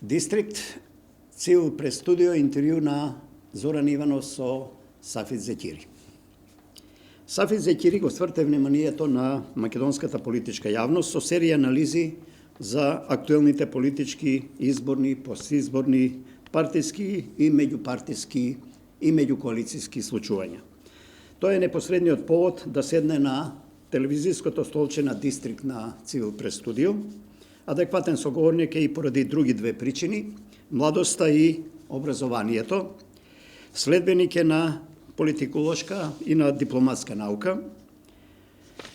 Дистрикт, цел пред студио интервју на Зоран Иванов со Сафет Зекири. Сафет Зекири го сврте вниманието на македонската политичка јавност со серија анализи за актуелните политички, изборни, постизборни, партиски и меѓупартиски и меѓукоалицијски случувања. Тоа е непосредниот повод да седне на телевизиското столче на Дистрикт на Цивил прес студио. Адекватен соговорник е и поради други две причини: младоста и образованието. Следбеник е на политиколошка и на дипломатска наука.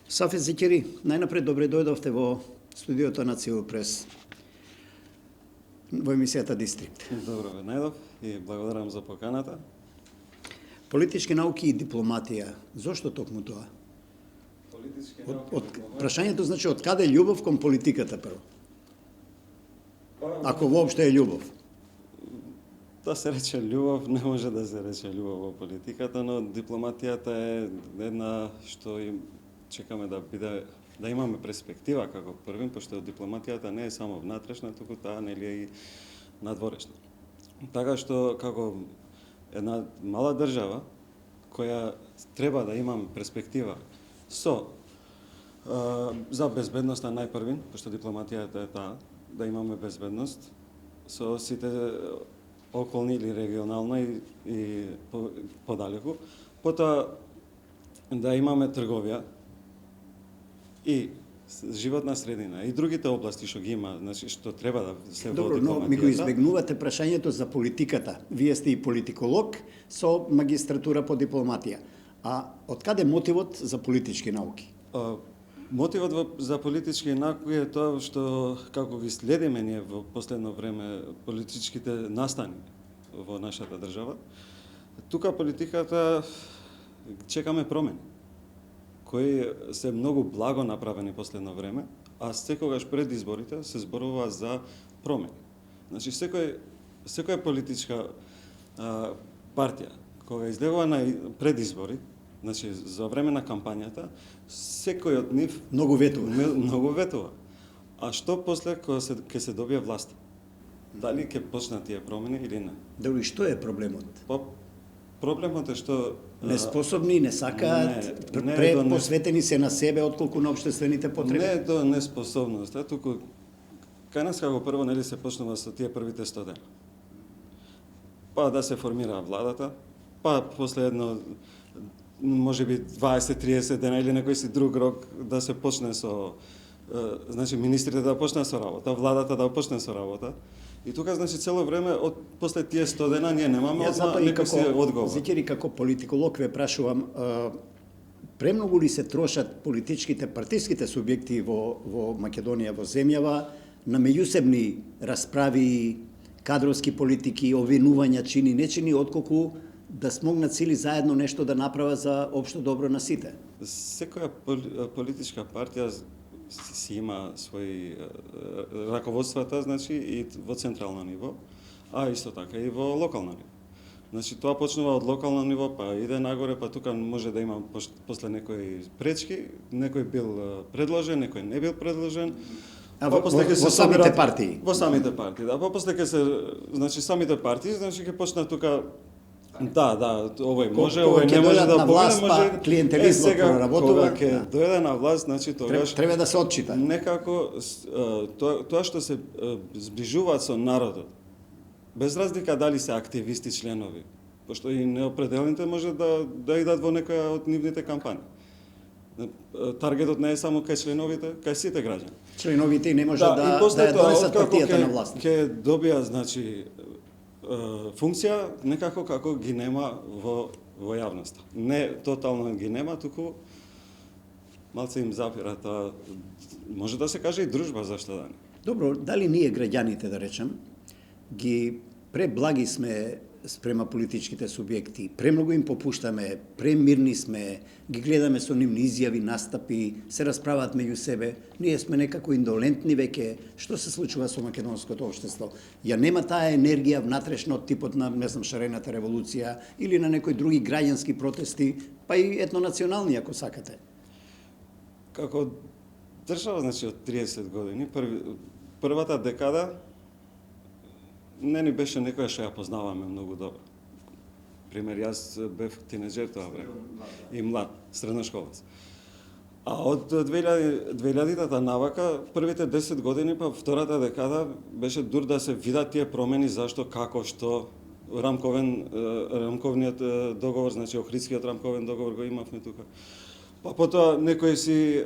Сафет Зекири, најнапред добре дојдовте во студиото на Цивил прес во емисијата Дистрикт. Добро ве најдов и благодарам за поканата. Политички науки и дипломатија. Зошто токму тоа? Политички науки. Прашањето значи од каде љубов кон политиката прво? Ако воопшто е љубов. Да се рече љубов, не може да се рече љубов во политиката, но дипломатијата е една што им чекаме да биде, да имаме перспектива како првин, пошто дипломатијата не е само внатрешна, туку таа нели е и надворешна. Така што како една мала држава која треба да имаме перспектива за безбедноста најпрвин, пошто дипломатијата е таа, да имаме безбедност со сите околни или регионална и подалеку, потоа да имаме трговија и животна средина и другите области што ги има, значи што треба да се во дипломатијата. Добро, но ми го избегнувате прашањето за политиката. Вие сте и политиколог со магистратура по дипломатија. А од каде мотивот за политички науки? Мотивот за политички науки е тоа што како ги следиме ние во последно време политичките настани во нашата држава, тука политиката чекаме промени кои се многу благо направени последно време, а секогаш пред изборите се зборува за промени. Значи секоја политичка партија кога излегува на предизбори, значи за време на кампањата, секој од нив Многу ветува. А што после кога ќе се добие власт? Дали ќе почнат тие промени или не? Дали што е проблемот? Проблемот е што неспособни, не сакаат, посветени се на себе отколку на општествените потреби. Не е тоа неспособност, туку кај нас како прво нели се почнува со тие првите 100 дена. Па да се формира владата, па после едно може би 20-30 дена или некој си друг рок да се почне со значи министрите да почнат со работа, владата да почне со работа. И тука значи цело време после тие 100 дена ние немаме некој одговор. Зекири, како политиколог ве прашувам, премногу ли се трошат политичките партиските субјекти во Македонија, во земјава, на меѓусебни расправи, кадровски политики, обвинувања, чини, нечини, отколку да смогнат сили заедно нешто да направат за општо добро на сите? Секоја политичка партија си има своји раководствата, значи и во централно ниво, а исто така и во локално ниво. Значи тоа почнува од локално ниво, па иде нагоре, па тука може да има после некои пречки, некој бил предложен, некој не бил предложен. А во самите партии? Во самите партии, да. После ќе се, значи самите партии, значи ќе почнат тука да, овој може, овој не може да поведе, може клиентелизмот проработува. Кога ќе дојде на власт, значи тогаш треба да се отчита. Некако тоа што се зближуваат со народот, без разлика дали се активисти членови, пошто и неопределените може да идат во некоја од нивните кампањи. Таргетот не е само кај членовите, кај сите граѓани. Членовите не може да ја донесат партијата на власт. Ќе добија, значи, функција некако како ги нема во јавноста. Не тотално ги нема, туку малце им запира тоа. Може да се каже и дружба, зашто да не. Добро, дали ние граѓаните, да речем, ги преблаги сме спрема политичките субјекти, премногу им попуштаме, премирни сме, ги гледаме со нивни изјави, настапи, се расправаат меѓу себе, ние сме некако индолентни веќе. Што се случува со македонското општество? Ја нема таа енергија внатрешно од типот на, не знам, шарената револуција или на некои други граѓански протести, па и етнонационални, ако сакате? Како држава, значи, од 30 години, првата декада не ни беше некоја што ја познаваме многу добро. Пример, јас бев тинеџер тоа време и млад, средношколец. А од 2000-та навака, првите 10 години, па втората декада, беше дур да се видат тие промени, зашто, како, што, рамковниот договор, значи Охридскиот рамковен договор го имавме тука. Па потоа некои си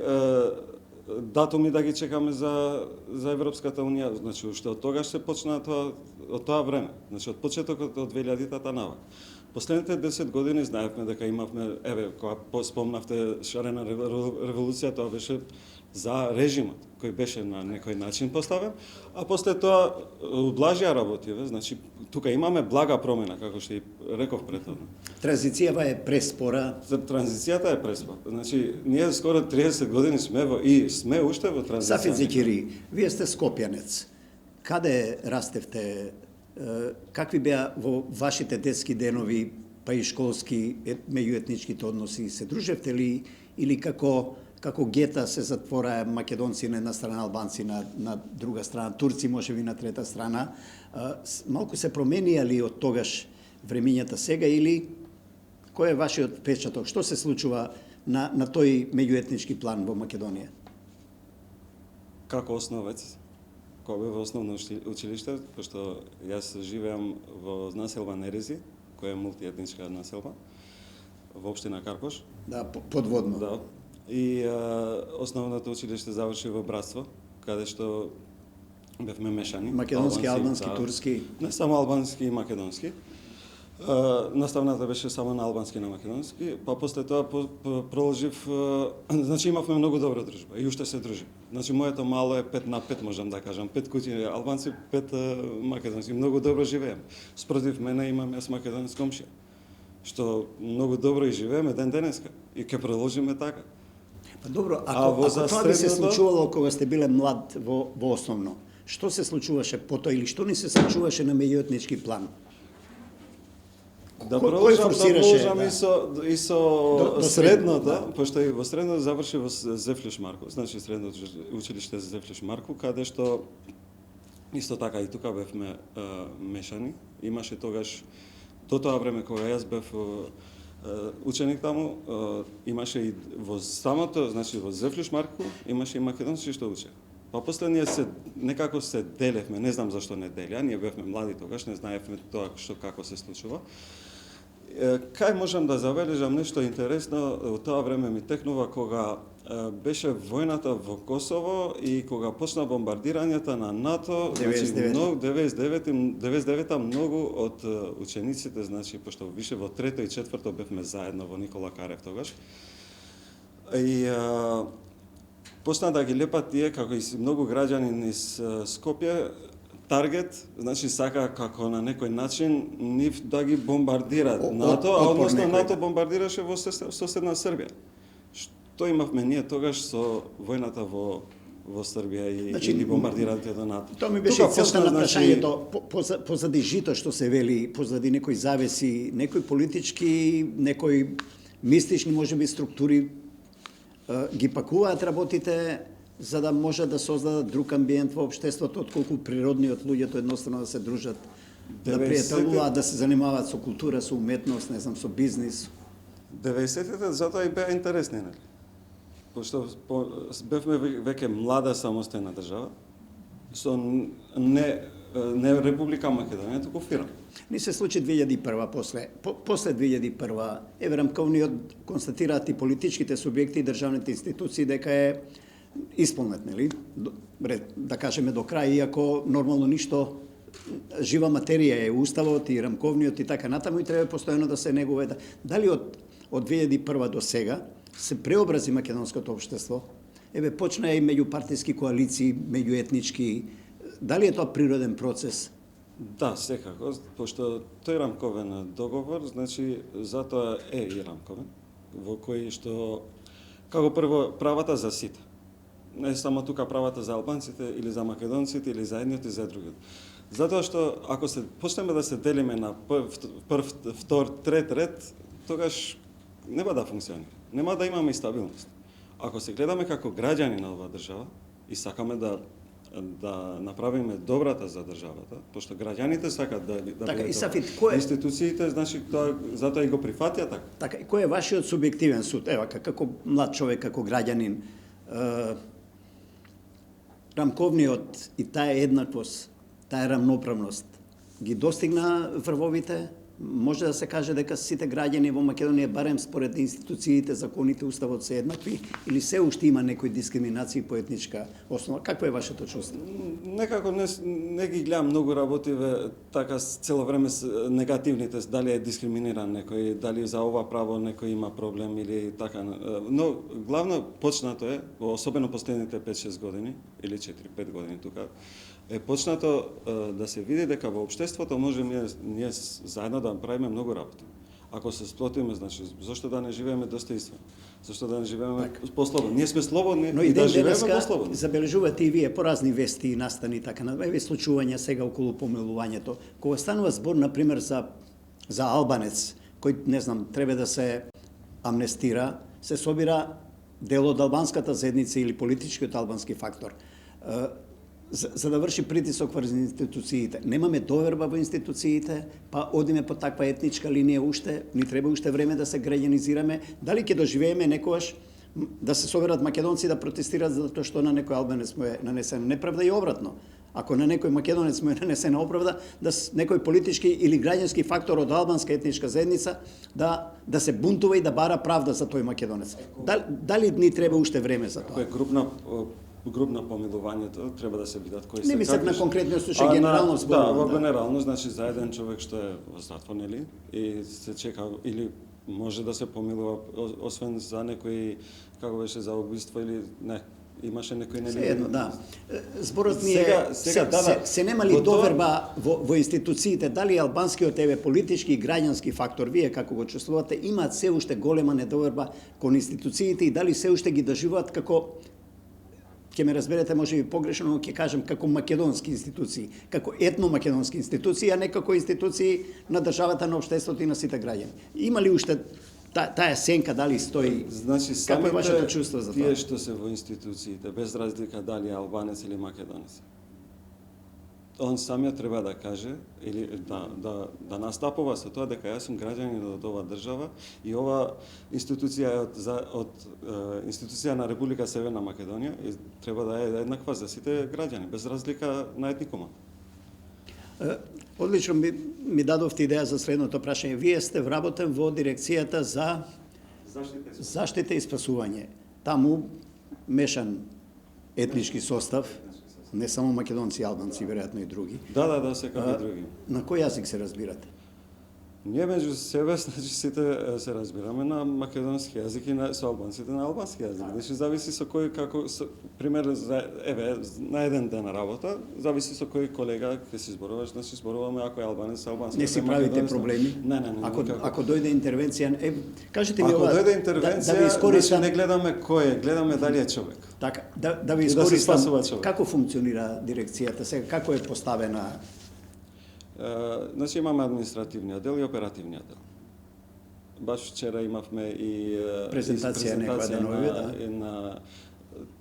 датуми да ги чекаме за Европската унија, значи уште од тогаш се почна од тоа време, значи од почетокот од 2000-та навака. Последните 10 години знаевме дека имавме, кога спомнавте шарена револуција, тоа беше за режимот, кој беше на некој начин поставен, а после тоа ублажија работиве, значи тука имаме блага промена, како што и реков претходно. Транзицијава е преспора. Транзицијата е преспора. Значи, ние скоро 30 години сме сме уште во транзиција. Сафет Зекири, вие сте скопјанец. Каде растевте? Какви беа во вашите детски денови, па и школски, меѓуетничките односи? Се дружевте ли или како гета се затвораа македонци на една страна, албанци на друга страна, турци можеби на трета страна? Малку се променија ли од тогаш времињата сега или кој е вашиот впечаток? Што се случува на тој меѓуетнички план во Македонија? Како основец, кога бев во основно училиште, пошто јас живеам во населба Нерези, која е мултиетничка населба, во општина Карпош. Да, подводно. Да. И основното училиште заврши во Братство, каде што бевме мешани. Македонски, албански, да, турски. Не само албански и македонски. Наставната беше само на албански и на македонски, па после тоа продолжив, значи имавме многу добра дружба и уште се дружим. Значи моето мало е 5 на 5, можам да кажам, 5 куќи албанци, 5 македонски, многу добро живееме. Спротив мене имам јас македонец комшија, што многу добро и живееме ден денеска и ќе продолжиме така. Па добро, ако тоа би се случувало кога сте биле млад во основно, што се случуваше потоа или што ни се случуваше на меѓуетнички план? Да продолжам и со средното, пошто и во средното заврши во Зефлиш Марку, значи средното училиште Зефлиш Марку, каде што исто така и тука бевме мешани. Имаше тогаш, до тоа време кога јас бев ученик таму, имаше и во самото, значи во Зефлиш Марку, имаше и македонци што учеа. Па после ние некако се делевме, не знам зашто не делеа, ние бевме млади тогаш, не знаевме тоа што како се случува. Кај можам да забележам нешто интересно, во тоа време ми текнува кога беше војната во Косово и кога почна бомбардирањата на НАТО, 99-та многу од учениците, значи пошто више во трето и четврто бевме заедно во Никола Карев тогаш. И почна да ги лепат тие, како и многу граѓани низ Скопје, таргет, значи сака како на некој начин нив да ги бомбардираат НАТО, а односно НАТО бомбардираше во соседна Србија. Што имавме ние тогаш со војната во Србија и ги бомбардираните до НАТО. Тоа ми беше целта на прашањето, позади жито што се вели, позади некои завеси, некои политички, некои мистични можеби структури ги пакуваат работите за да може да создадат друг амбиент во општеството, отколку природниот луѓето едноставно да се дружат, да пријателуваат, да се занимаваат со култура, со уметност, не знам, со бизнис. 90-тите затоа и беа интересни, нели? Пошто бевме веќе млада самостојна држава, со не Република Македонија, туку фирма. Ни се случи 2001 после 2001 Еврамковниот констатираат и политичките субјекти и државните институции дека е исполнет, нели? Да кажеме до крај, иако нормално ништо жива материја е уставот и рамковниот и така натаму и треба постојано да се негува. Дали од 2001 до сега се преобрази македонското општество? Почна и меѓупартиски коалиции, меѓуетнички. Дали е тоа природен процес? Да, секако, пошто тој рамковен договор, значи затоа е и рамковен, во кој што како прво правата за сите. Не само тука правата за албанците или за македонците или за едниот и за другиот. Затоа што ако се почнеме да се делиме на прв, втор, трет ред, тогаш нема да функционира. Нема да имаме и стабилност. Ако се гледаме како граѓани на оваа држава и сакаме да да направиме добрата за државата, пошто граѓаните сакат да Така, и биде Сафит, добро. Институциите, значи, затоа и го прифатија така. Така, и кој е вашиот субјективен суд? Ева, како млад човек, како граѓанин, рамковниот и таа еднаквост, таа рамноправност ги достигна врвовите? Може да се каже дека сите граѓани во Македонија, барем според институциите, законите, уставот се еднакви, или се уште има некои дискриминации по етничка основа? Какво е вашето чувство? Некако не ги гледам многу работиве така цело време негативните, дали е дискриминиран некој, дали за ова право некој има проблем или така. Но главно почнато е, особено последните 5-6 години или 4-5 години тука, е почнато да се види дека во општеството може ние заедно да правиме многу работа. Ако се сплотиме, значи, зошто да не живееме достоинствено? Зошто да не живееме послободно? Ние сме слободни Но и да живееме денеска послободно. забележувате и вие по разни вести и настани така на еве случувања сега околу помилувањето. Кога станува збор на пример за албанец кој не знам треба да се амнестира, се собира дел од албанската заедница или политичкиот албански фактор. За да врши притисок врз институциите. Немаме доверба во институциите, па одиме по таква етничка линија уште, ни треба уште време да се граѓанизираме. Дали ќе доживееме некогаш да се соберат македонци да протестираат затоа што на некој албанец му е нанесена неправда и обратно. Ако на некој македонец му е нанесена неправда, да некој политички или граѓански фактор од албанска етничка заедница да се бунтува и да бара правда за тој македонец. Дали ни треба уште време за тоа? Кој групна помилувањето треба да се видат кои се. Не мислам на конкретниот случај, генерално зборувам. Да, во генерално, значи за еден човек што е во затвор, нели, и се чека или може да се помилува освен за некои, како беше, за убиство или не. Имаше некои нели. Едно, да. Зборот ми е се нема ли доверба во институциите, дали албанскиот еве политички и граѓански фактор, вие како го чувствувате, имаат се уште голема недоверба кон институциите и дали се уште ги доживуваат како, ќе ме разберете можеби погрешно, но ќе кажам како македонски институции, како етно-македонски институции, а не како институции на државата, на општеството и на сите граѓани. Има ли уште таа сенка дали стои? Значи, како е вашето чувство за тоа? Тие што се во институциите, без разлика дали е албанец или македонец, он самиот треба да каже или да настапува со тоа дека јас сум граѓанин од оваа држава и ова институција е од институција на Република Северна Македонија и треба да е еднаква за сите граѓани, без разлика на етникумот. Одлично ми дадовте идеја за следното прашање. Вие сте вработен во дирекцијата за заштита и спасување. Таму мешан етнички состав, не само македонци, албанци, веројатно и други. Да, секако и други. На кој јазик се разбирате? Ние меѓу себе, значи сите се разбираме на македонски јазик и со албанците на албански јазик. Значи зависи со кој како пример еве на еден ден работа, зависи со кој колега ќе се зборуваш, значи зборуваме ако е албанец албански. Не си правите проблеми? Не. Ако дојде интервенција, кажете ми ова. Ако дојде интервенција, значи не гледаме кој е, гледаме дали е човек. Така, да ви искористам како функционира дирекцијата сега, како е поставена? Значи имаме административниот дел и оперативниот дел. Баш вчера имавме и презентација на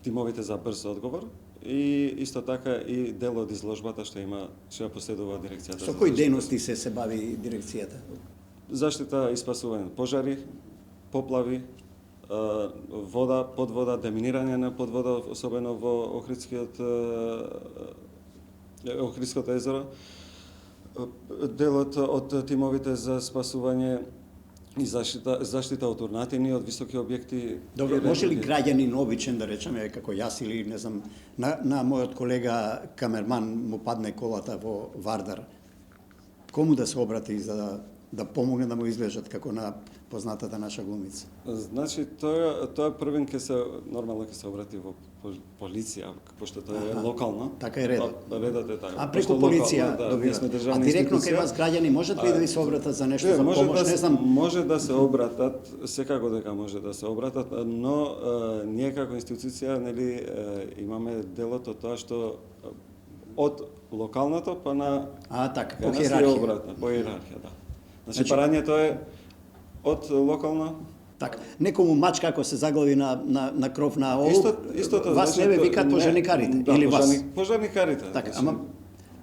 тимовите за брз одговор и исто така и дел од изложбата што ја последува дирекцијата. Со кои дејности се бави дирекцијата? Заштита и спасување од поплави, вода, подвода, деминирање на подвода, особено во Охридското езеро. Делот од тимовите за спасување и заштита од урнатини од високи објекти. Добро, може ли граѓанин обичен да речеме како јас или не знам на мојот колега камерман му падне колата во Вардар, кому да се обрати за да помогне да му излежат како на познатата наша глумица? Значи тоа првен нормално ќе се обрати во полиција, пошто тоа е локално. Така е редот. Редот е така. А преку полиција добивате. А директно кај вас граѓани можат ли да ви се обратат за нешто, за помош, не знам? Може да се обратат, секако дека може да се обратат, но ние како институција нели имаме делот од тоа што од локалното па на така, по иерархија. По иерархија, да. Значи парањето е од локално Така, некому мачка ако се заглави на кров на олуп, Истото, вас значи, не ве викаат пожарникарите да, или вас. Пожарникарите. Така, значи, ама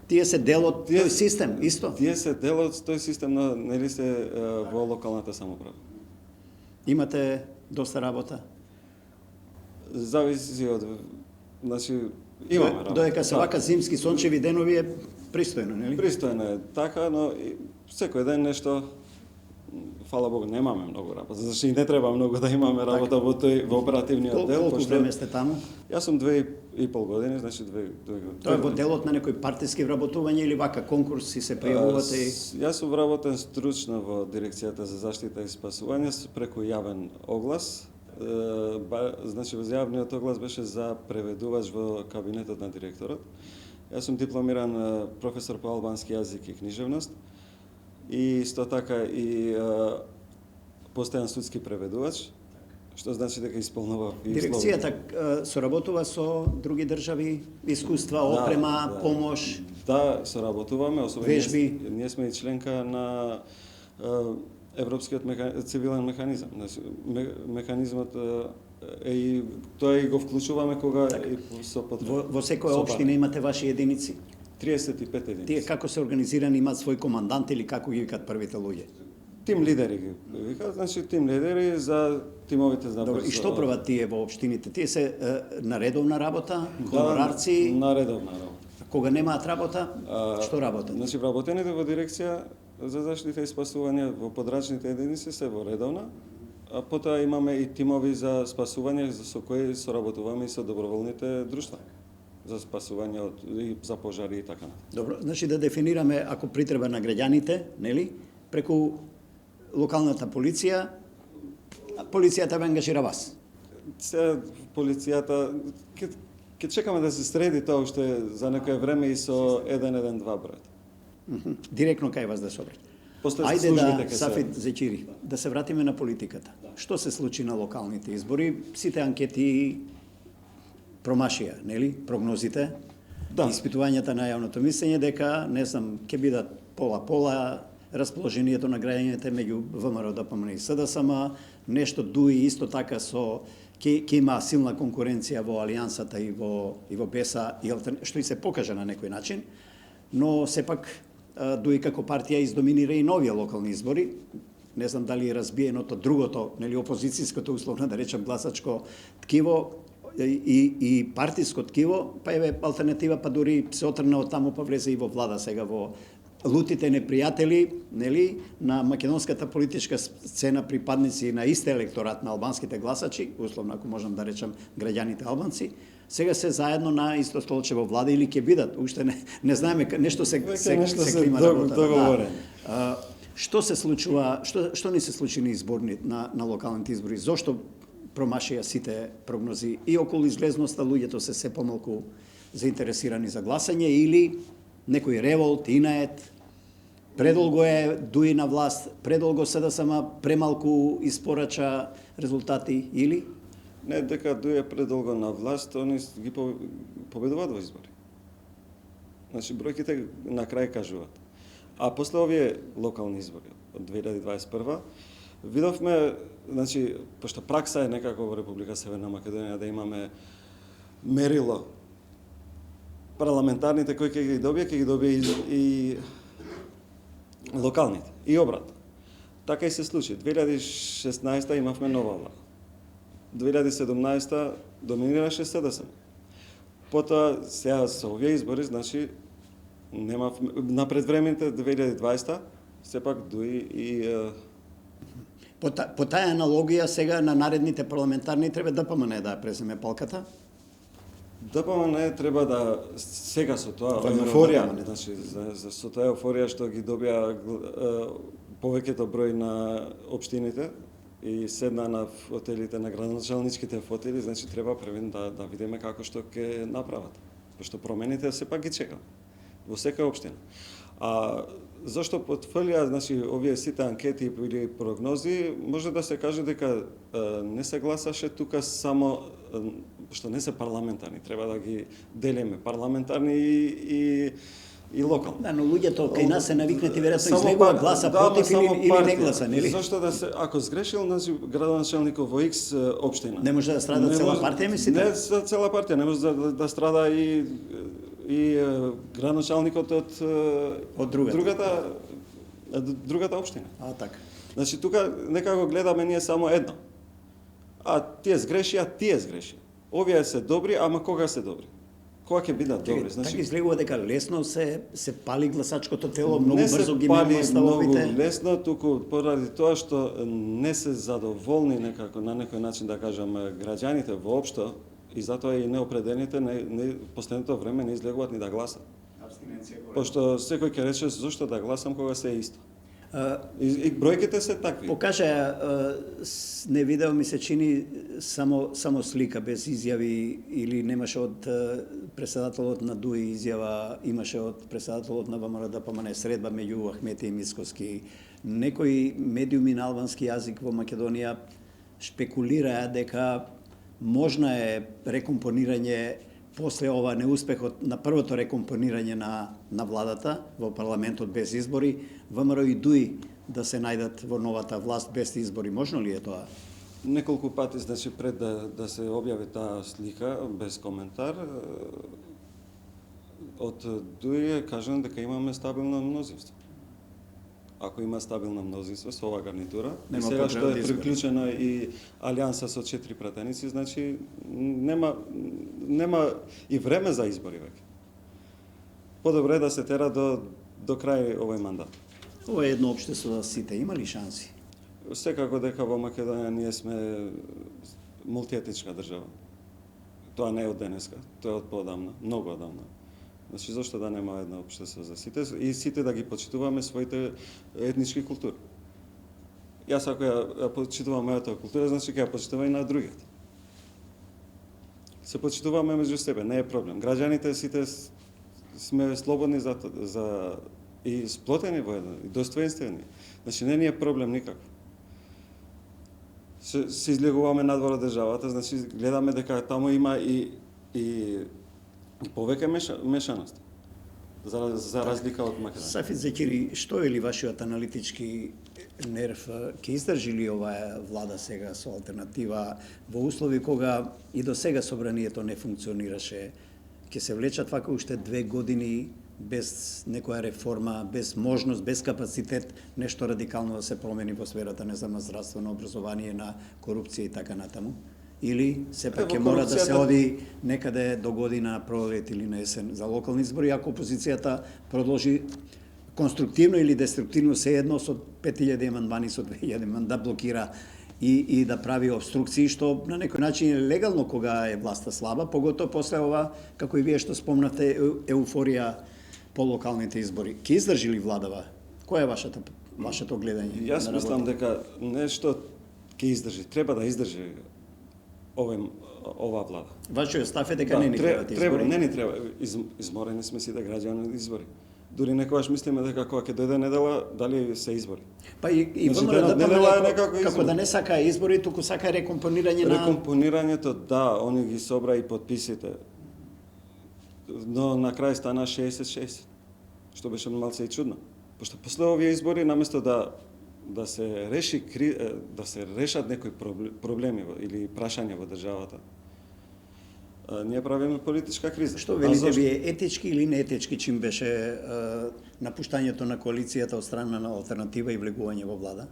тие се дел од тој систем, исто. Тие се дел од тој систем, но нели се во локалната самоуправа. Имате доста работа. Зависи од, значи, имаме работа. Додека се вака зимски сончеви денови е пристојно, нели? Пристојно е така, но секој ден нешто, фала Богу, немаме многу работа. Зашто и не треба многу да имаме работа во оперативниот дел. Колку време сте таму? Јас сум 2,5 години, значи Тоа е во делот на некои партиски вработување или вака конкурси се пријавувате и... Јас сум вработен стручно во дирекцијата за заштита и спасување преку јавен оглас. Значи, во јавниот оглас беше за преведувач во кабинетот на директорот. Јас сум дипломиран професор по албански јазик и книжевност и исто така и постојан судски преведувач, што значи дека исполнува и Дирекцијата соработува со други држави, искуства, опрема, помош. Да, соработуваме, особено вежби. Ние сме и членка на Европскиот цивилен механизам. Значи, механизмот е и тоа и го вклучуваме кога и со потреба. Во секоја општина имате ваши единици. 35 единици. Тие како се организирани, имаат свој командант или како ги викаат првите луѓе? Тим лидери ги викаат, значи тим лидери за тимовите за Добро, и што прават тие во општините? Тие се на редовна работа, хонорарци, на редовна работа. кога немаат работа, што работат? Значи вработените во дирекција за заштита и спасување во подрачните единици се во редовна, а потоа имаме и тимови за спасување со кои соработуваме и со доброволните друштва за спасување и за пожари и така натаму. Добро, значи да дефинираме ако притреба на граѓаните, нели? Преку локалната полиција, полицијата ве ангажира вас. Се полицијата ќе чекаме да се среди тоа уште за некое време и со 112 бројот. Директно кај вас да се обраќа. После Ајде службите да, ќе Сафит Зечири, да се вратиме на политиката. Што се случи на локалните избори? Сите анкети промашија, нели? Прогнозите, испитувањата на јавното мислење дека, не знам, ќе бидат пола-пола, расположението на граѓаните меѓу ВМРО, ДПМН и СДСМ, нешто дуи исто така со ќе има силна конкуренција во алијансата и во БЕСА, што и се покажа на некој начин, но сепак дуи како партија издоминира и новија локални избори. Не знам дали е разбиеното другото, нели опозицијското условно да речам гласачко ткиво и партиско ткиво, па еве алтернатива, па дури се отргна од таму, па влезе и во влада сега во лутите непријатели, нели, на македонската политичка сцена, припадници на исте електорат на албанските гласачи, условно ако можам да речам граѓаните албанци, сега се заедно на исто столче во влада или ќе бидат, уште не знаеме, нешто се клима работа. Што се случува, што ни се случи на изборни на локалните избори? Зошто промашија сите прогнози и околу излезноста луѓето се помалку заинтересирани за гласање или некој револт, инает, предолго е дуи на власт, предолго СДСМ премалку испорача резултати или? Не дека дуи предолго на власт, они ги победуваат во избори. Значи бројките на крај кажуваат. А после овие локални избори од 2021 видовме, значи, пошто пракса е некако во Република Северна Македонија да имаме мерило парламентарните кои ќе ги добие и локалните, и обратно. Така и се случи. 2016 имавме нова влада. 2017 доминираше СДСМ. Потоа, сега со овие избори, значи, на предвремените 2020 сепак дуи и... По таа аналогија сега на наредните парламентарни треба ДПМН да преземе палката? ДПМН треба да сега со тоа еуфорија, значи со тоа еуфорија што ги добија повеќето број на општините и седна на фотелите, на градоначалничките фотели, значи треба првен да видиме како што ќе направат. Пошто промените сепак ги чекаме во секоја општина. А зашто потврдија, значи, овие сите анкети или прогнози, може да се каже дека не се гласаше тука само, што не се парламентарни, треба да ги делиме парламентарни и и локално. Да, но луѓето кај нас се навикнати веројатно Само излегуваат гласа да, ама против само или не партија. гласа, нели? Зошто да се, ако сгрешил, значи градоначелникот во X општина. Не може да страда Не цела може- партија, мислите? Не за цела партија, не може да страда и градоначалникот од другата општина. А, така. Значи тука некако гледаме ние само едно. А тие сгрешија. Овие се добри, ама кога се добри? Кога ќе бидат добри? Така излегува дека лесно се пали гласачкото тело, многу не брзо се ги пали менува ставовите. многу лесно, туку поради тоа што не се задоволни некако на некој начин да кажам граѓаните воопшто и затоа и неопределените последното време не излегуваат ни да гласат. Пошто секој ќе рече зошто да гласам кога се е исто. И бројките се такви. Покажа не видео ми се чини само слика без изјави или немаше од претседателот на ДУИ изјава, имаше од претседателот на ВМРО ДПМН средба меѓу Ахмети и Мицкоски. Некои медиуми на албански јазик во Македонија шпекулираа дека можна е рекомпонирање после ова неуспехот на првото рекомпонирање на владата во парламентот без избори, ВМРО и ДУИ да се најдат во новата власт без избори. Можно ли е тоа? Неколку пати, значи, пред да се објави таа слика, без коментар, од ДУИ е кажано дека имаме стабилно мнозинство. Ако има стабилно мнозинство со оваа гарнитура, и сега што е приклучено и алијанса со 4 пратеници, значи нема и време за избори веќе. Подобро е да се тера до крај овој мандат. Ова е едно општество за сите. Има ли шанси? Секако дека во Македонија ние сме мултиетничка држава. Тоа не е од денеска, тоа е од поодамна, многу одамна. Значи, зошто да нема едно општество за сите и сите да ги почитуваме своите етнички култури. Јас ако ја почитувам мојата култура, значи ќе ја почитувам и на другите. Се почитуваме меѓу себе, не е проблем. Граѓаните сите сме слободни за и сплотени во едно, и достоинствени. Значи, не ни е проблем никако. Се излегуваме надвор од државата, значи гледаме дека таму има и повеќе мешаност, за разлика од Македонија. Сафит Зекири, што е ли вашиот аналитички нерв? Ќе издржи ли оваа влада сега со алтернатива во услови кога и до сега собранието не функционираше? Ќе се влечат вака уште 2 години без некоја реформа, без можност, без капацитет, нешто радикално да се промени во сферата, не знам, на здравствено образование, на корупција и така натаму? Или сепак ќе мора да се оди некаде до година, пролет или на есен за локални избори, ако опозицијата продолжи конструктивно или деструктивно се едно со 5000 амандмани, со 2000 да блокира и да прави обструкции, што на некој начин е легално кога е власта слаба, поготово после ова, како и вие што спомнате, еуфорија по локалните избори. Ќе издржи ли владава? Кој е вашето гледање? Јас мислам дека нешто ќе издржи, треба да издржи ова влада. Вашиот став е дека не ни требаат избори? Не ни треба. Изморени сме сите граѓани од избори. Дури некогаш мислиме дека кога ќе дојде недела, дали се избори. Па и Значи, ВМРО недела е некако како избори. да не сака избори, туку сака рекомпонирање на... Рекомпонирањето, да, они ги собра и подписите. Но на крај стана 60-60, што беше малце и чудно. Пошто после овие избори, наместо да се решат некои проблеми или прашања во државата, ние правиме политичка криза. Што велите вие, етички или неетички чин беше напуштањето на коалицијата од страна на алтернатива и влегување во влада?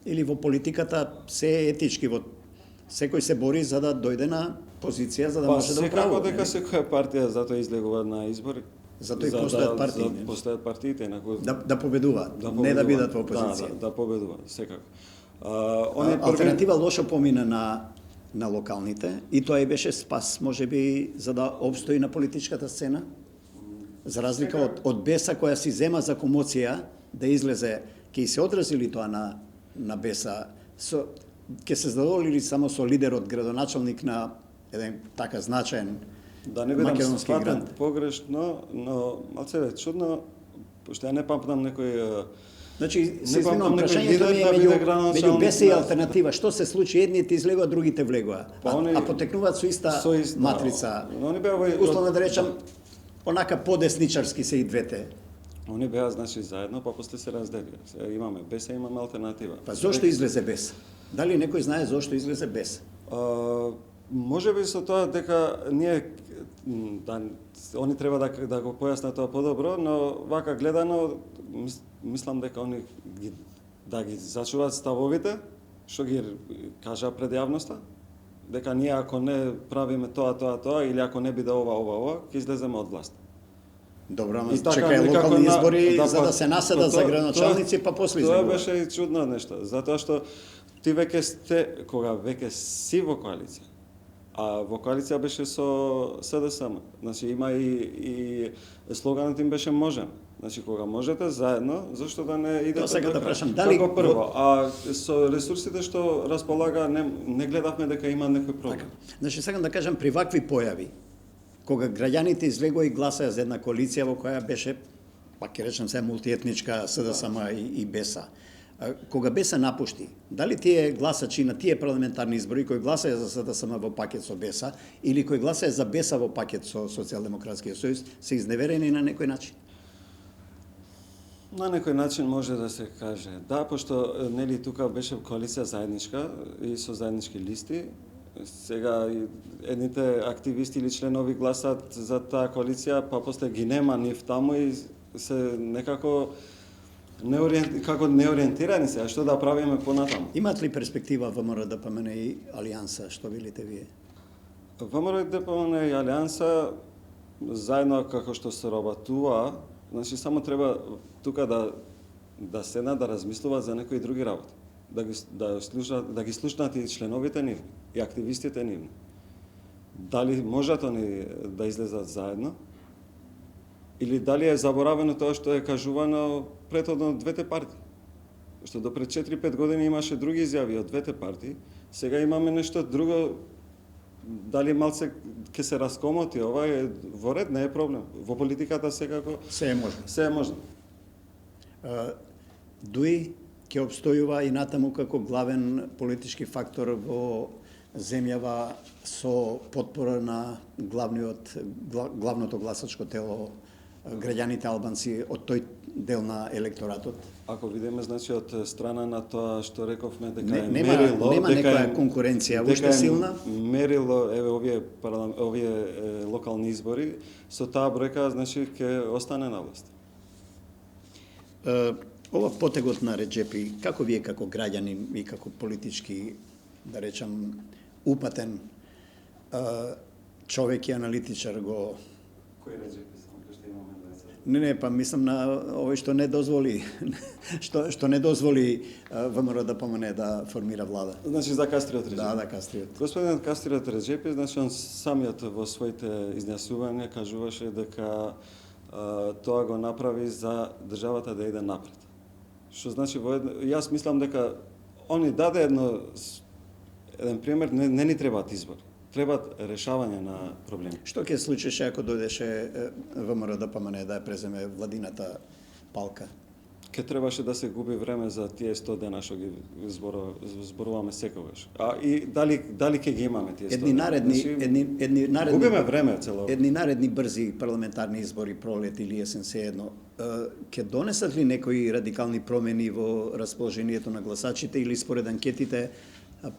Или во политиката се е етички, секој се бори за да дојде на позиција, за да може да управува? Секако дека секоја партија затоа излегува на избори. Затоа и постојат партии. Постојат партиите. Да победуваат, не да бидат во опозиција. Да победуваат, секако. Алтернатива лошо помина на локалните и тоа и беше спас, можеби, за да обстои на политичката сцена? За разлика од Беса која си зема за комоција да излезе, ќе се одрази ли тоа на Беса? Ќе се задоволи ли само со лидерот, градоначалник на еден така значаен да не бидам македонски град? Погрешно, но малце е чудно, пошто ја не памтам некој... Значи, се извинувам, прашањето ми е меѓу Беса и алтернатива. Што се случи? Едните излегуваат, другите влегуваат. А потекнуваат со иста матрица. Условно да речам, Онака подесничарски се и двете. Они беа значи заедно, па после се разделија. Сега имаме БЕС, имаме алтернатива. Па зошто излезе без? Дали некој знае зошто излезе без? Може би со тоа дека ние они треба да го појаснат тоа подобро, но вака гледано мислам дека они ги зачуваат ставовите што ги кажа пред јавноста, дека ние ако не правиме тоа или ако не биде ова, ќе излеземе од власт. Добро, ама И така, чекај некако локални на- избори да, за па, да се наседат па, за тоа- градоначалници, па после Тоа избори. беше и чудно нешто, затоа што ти веќе сте, кога веќе си во коалиција, а во коалиција беше со СДСМ, значи има и слоганот им беше можеме. Значи кога можете заедно, зашто да не идете Тоа сега да до крај? прашам, дали Како прво, а со ресурсите што располага не гледавме дека има некој проблем. Така. Значи, сакам да кажам, при вакви појави, кога граѓаните излегоа и гласаа за една коалиција во која беше, пак ќе речем се мултиетничка СДСМ и БЕСА, кога БЕСА напушти, дали тие гласачи на тие парламентарни избори кои гласаја за СДСМ во пакет со БЕСА или кои гласаја за БЕСА во пакет со Социјалдемократскиот сојуз, се изневерени на некој начин? На некој начин може да се каже. Да, пошто нели тука беше коалиција заедничка и со заеднички листи. Сега и едните активисти или членови гласат за таа коалиција, па после ги нема нив таму и се некако неориентирани се, а што да правиме понатаму. Имат ли перспектива ВМРО да помене и Алијанса, што велите вие? ВМРО ДПМН и Алијанса заедно како што се работува, значи само треба тука да седнат да размислуваат за некои други работи. Да ги слушнат и членовите нивни и активистите нивни. Дали можат они да излезат заедно или дали е заборавено тоа што е кажувано претходно од двете партии. Што до пред 4-5 години имаше други изјави од двете партии, сега имаме нешто друго. Дали малце ќе се раскомоти ова е во ред, не е проблем. Во политиката секако Се е можно. се е можно. Дуи ќе обстојува и натаму како главен политички фактор во земјава со потпора на главното гласачко тело, граѓаните албанци од тој дел на електоратот. Ако видиме значи од страна на тоа што рековме дека Нема некоја конкуренција уште силна. Мерило еве овие локални избори со таа бројка значи ќе остане на власт. Ова потегот на Реджепи, како вие како граѓанин и како политички, да речам, упатен човек и аналитичар го... Кој Реджепи само што имаме Не, па мислам на овој што не дозволи што не дозволи ВМРО да помине да формира влада. Значи за Кастриот Реджепи. Да, Кастриот. Господин Кастриот Реджепи, значи он самиот во своите изнесувања кажуваше дека тоа го направи за државата да иде напред. Што значи јас мислам дека он ни даде еден пример, не ни требаат избори. Требаат решавање на проблеми. Што ќе случеше ако дојдеше ВМРО да помине да ја преземе владината палка? Ке требаше да се губи време за тие 100 дена што ги зборуваме секогаш. А и дали ќе ги имаме тие 100 дена? Едни наредни губиме време цело. Едни наредни брзи парламентарни избори, пролет или есен, се едно, ќе донесат ли некои радикални промени во расположението на гласачите или според анкетите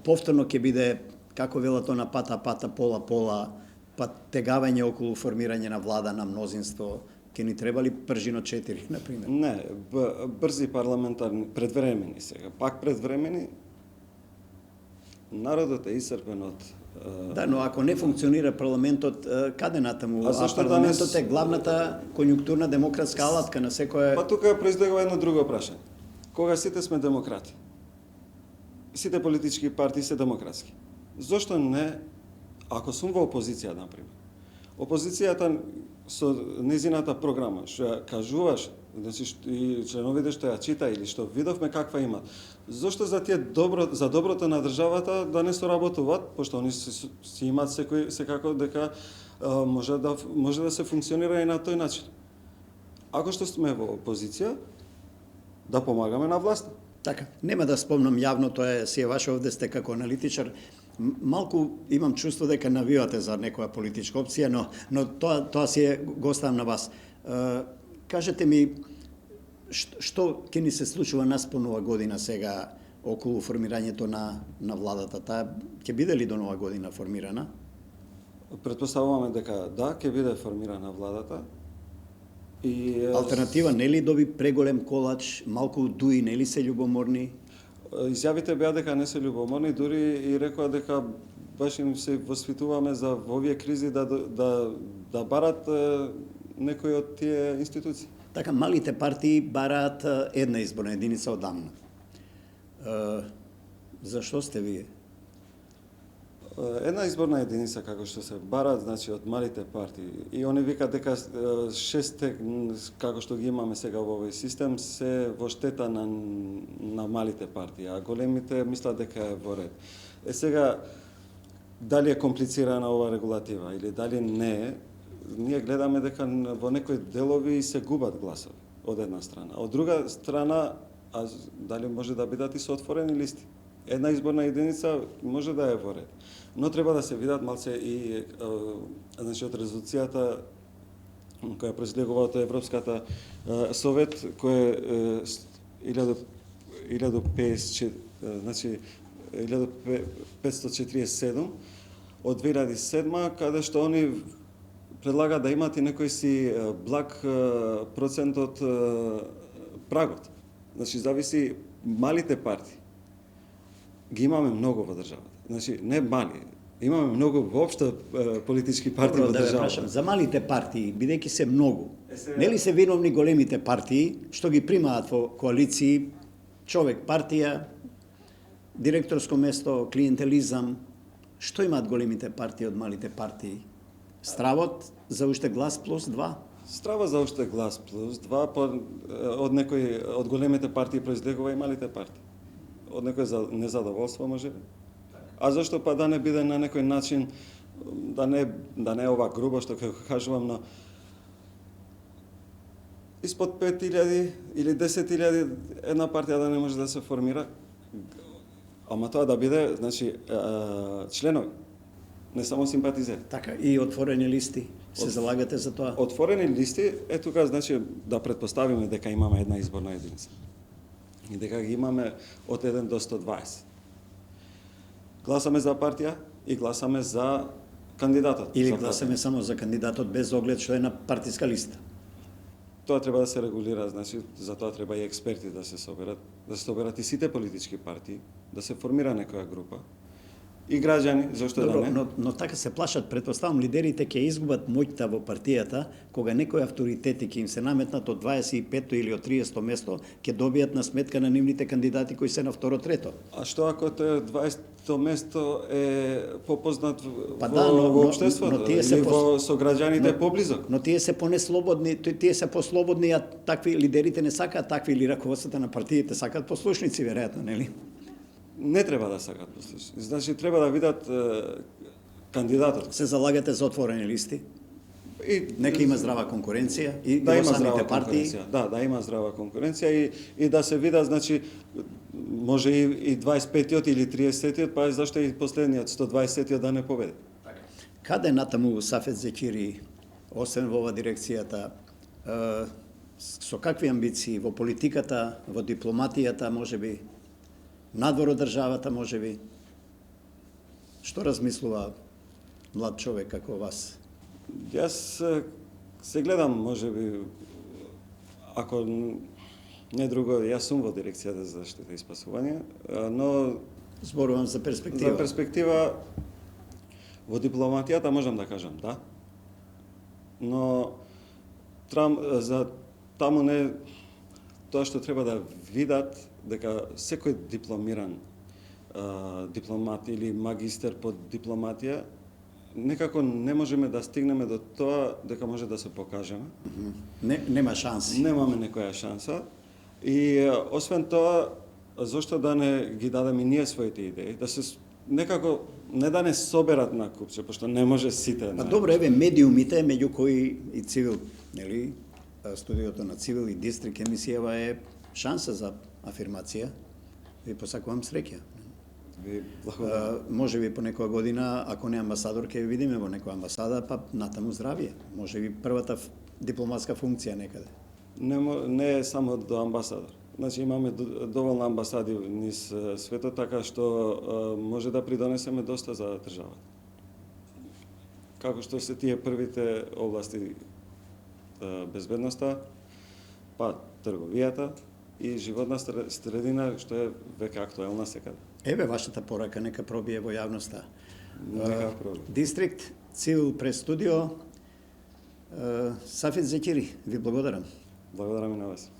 повторно ќе биде, како велат на пата, пола, па тегавање околу формирање на влада на мнозинство? Ќе ни требали пржино 4, например? Не, брзи парламентарни, предвремени сега, пак предвремени, народот е исцрпен од... Да, но ако не функционира парламентот, каде натаму? А зашто парламентот е главната конјунктурна демократска алатка на секое... Па тука произлегува едно друго прашање. Кога сите сме демократи, сите политички партии се демократски, зошто не, ако сум во опозиција, например, опозицијата со незината програма, што ја кажуваш, значи и членовите што ја чита или што видовме каква има, зошто за тие за доброто на државата да не соработуваат, пошто они си имаат секако дека може да се функционира и на тој начин. Ако што сме во опозиција, да помагаме на власт. Така, нема да спомнам јавно, тоа си е ваше, овде сте како аналитичар. Малку имам чувство дека навивате за некоја политичка опција, но тоа си е гостам на вас. Кажете ми, што ќе ни се случува нас по нова година сега околу формирањето на владата? Таа ќе биде ли до нова година формирана? Претпоставуваме дека да, ќе биде формирана владата. И Алтернатива нели доби преголем колач, малку дуи нели се љубоморни? изјавите беа дека не се љубоморни, дури и рекоа дека баш им се воспитуваме за во овие кризи да барат некои од тие институции. Така, малите партии бараат една изборна единица одамна. Зашто сте вие? Една изборна единица како што се барат, значи од малите партии. И они викаат дека шесте како што ги имаме сега во овој систем се во штета на малите партии, а големите мислат дека е во ред. Сега дали е комплицирана ова регулатива или дали не е, ние гледаме дека во некои делови се губат гласови од една страна. Од друга страна, дали може да бидат и со отворени листи. Една изборна единица може да е во ред, но треба да се видат малце и значи од резолуцијата која произлегува од Европската совет, која е 1547 од 2007, каде што они предлага да имат и некој си благ процент од прагот. Значи зависи малите партии. Ги имаме многу во државата. Значи не мали, имаме многу воопшто политички партии во државата. За малите партии, бидејќи се многу, нели се виновни големите партии што ги примаат во коалиции, човек партија, директорско место, клиентелизам? Што имаат големите партии од малите партии? Стравот за уште глас плюс 2? Страва за уште глас плюс 2 од големите партии произлегува и малите партии. Од некој незадоволство може би. А зашто па да не биде на некој начин, да не е ова грубо што ќе кажувам, но испод 5000 или 10.000 една партија да не може да се формира, ама тоа да биде, значи, членови, не само симпатизери. Така, и отворени листи. Се залагате за тоа? Отворени листи е тука, значи, да претпоставиме дека имаме една изборна единица. И дека ги имаме од 1 до 120. Гласаме за партија и гласаме за кандидатот. Или гласаме само за кандидатот без оглед што е на партиска листа? Тоа треба да се регулира, значи за тоа треба и експерти да се соберат и сите политички партии, да се формира некоја група. И граѓани, зашто да не? Но така се плашат, претпоставам, лидерите ќе изгубат моќта во партијата, кога некои авторитети ќе им се наметнат од 25-то или од 30-то место, ќе добијат на сметка на нивните кандидати кои се на второ-трето. А што ако тоа 20-то место е попознат но во општеството, или со граѓаните поблизок? Но тие се понеслободни, тие се послободни, а такви лидерите не сакаат такви, или раководството на партиите сакаат послушници, веројатно, нели? Не треба да сакат послушници. Значи треба да видат кандидатот. Се залагате за отворени листи? И нека има здрава конкуренција и да во има самите здрава партии. Да има здрава конкуренција и да се видат, значи може и 25-тиот или 30-тиот, па зашто и последниот 120-тиот да не победи. Каде натаму Сафет Зекири, освен во ова дирекцијата, со какви амбиции во политиката, во дипломатијата, можеби надвор од државата, можеби? Што размислува млад човек како вас? Јас се гледам, можеби, ако не друго, јас сум во дирекцијата за заштита и спасување, но зборувам за перспектива. За перспектива во дипломатијата можам да кажам да. Но за таму не тоа што треба да видат дека секој дипломиран дипломат или магистер по дипломатија некако не можеме да стигнеме до тоа дека може да се покажеме. Нема шанси. Немаме некоја шанса. И освен тоа, зошто да не ги дадеме ние своите идеи, да се некако не да не соберат на купче, пошто не може сите. Добро, еве медиумите, меѓу кои и Цивил, нели, студиото на Цивил и Дистрикт емисијава е шанса за афирмација. Ви посакувам среќа. Ви благодарам. Може би по некоја година, ако не амбасадор, ќе ви видиме во некоја амбасада, па натаму здравие. Може би првата дипломатска функција некаде. Не е само до амбасадор. Значи имаме доволно амбасади низ светот, така што може да придонесеме доста за државата. Како што се тие првите области, безбедноста, па трговијата и животна средина, што е веќе актуелна секаде. Еве вашата порака, нека пробие во јавноста. Нека пробие. Дистрикт Цил прес студио, Сафет Зекири, ви благодарам. Благодарам и на вас.